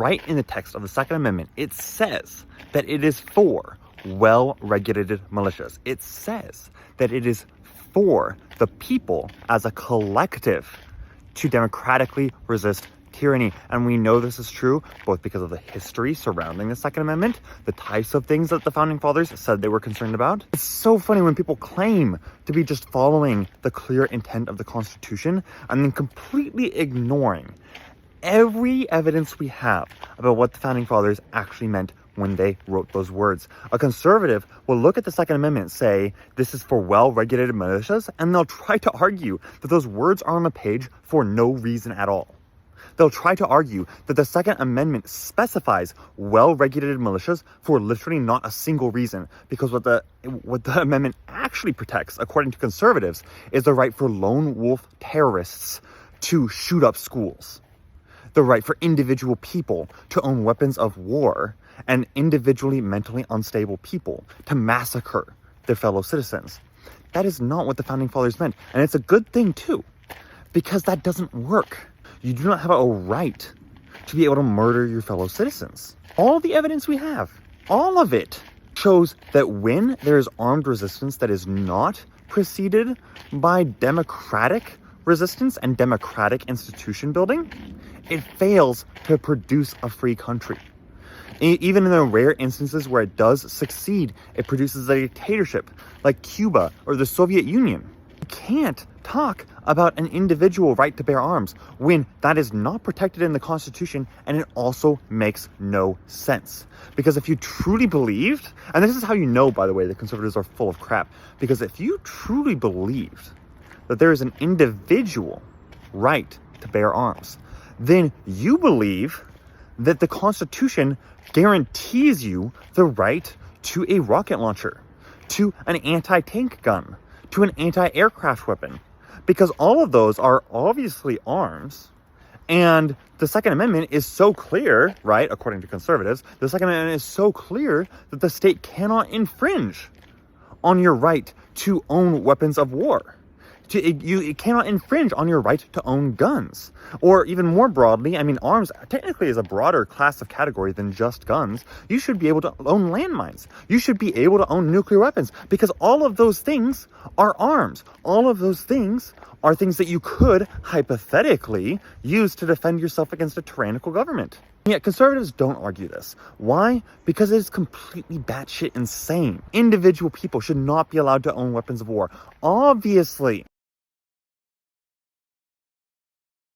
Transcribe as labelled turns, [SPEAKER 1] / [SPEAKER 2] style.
[SPEAKER 1] right in the text of the Second Amendment, it says that it is for well-regulated militias. It says that it is for the people as a collective to democratically resist tyranny. And we know this is true both because of the history surrounding the Second Amendment, the types of things that the Founding Fathers said they were concerned about. It's so funny when people claim to be just following the clear intent of the Constitution and then completely ignoring every evidence we have about what the Founding Fathers actually meant when they wrote those words. A conservative will look at the Second Amendment and say, this is for well-regulated militias, and they'll try to argue that those words are on the page for no reason at all. They'll try to argue that the Second Amendment specifies well-regulated militias for literally not a single reason, because what the amendment actually protects, according to conservatives, is the right for lone wolf terrorists to shoot up schools, the right for individual people to own weapons of war, and individually mentally unstable people to massacre their fellow citizens. That is not what the Founding Fathers meant, and it's a good thing too, because that doesn't work. You do not have a right to be able to murder your fellow citizens. All the evidence we have, all of it, shows that when there is armed resistance that is not preceded by democratic resistance and democratic institution building, it fails to produce a free country. Even in the rare instances where it does succeed, it produces a dictatorship like Cuba or the Soviet Union. You can't talk about an individual right to bear arms when that is not protected in the Constitution, and it also makes no sense. Because if you truly believed, and this is how you know, by the way, the conservatives are full of crap, because if you truly believed that there is an individual right to bear arms, then you believe that the Constitution guarantees you the right to a rocket launcher, to an anti-tank gun, to an anti-aircraft weapon, because all of those are obviously arms. And the Second Amendment is so clear, right, according to conservatives, the Second Amendment is so clear that the state cannot infringe on your right to own weapons of war. It cannot infringe on your right to own guns. Or even more broadly, I mean, arms technically is a broader class of category than just guns. You should be able to own landmines. You should be able to own nuclear weapons, because all of those things are arms. All of those things are things that you could hypothetically use to defend yourself against a tyrannical government. Yet conservatives don't argue this. Why? Because it is completely batshit insane. Individual people should not be allowed to own weapons of war. Obviously.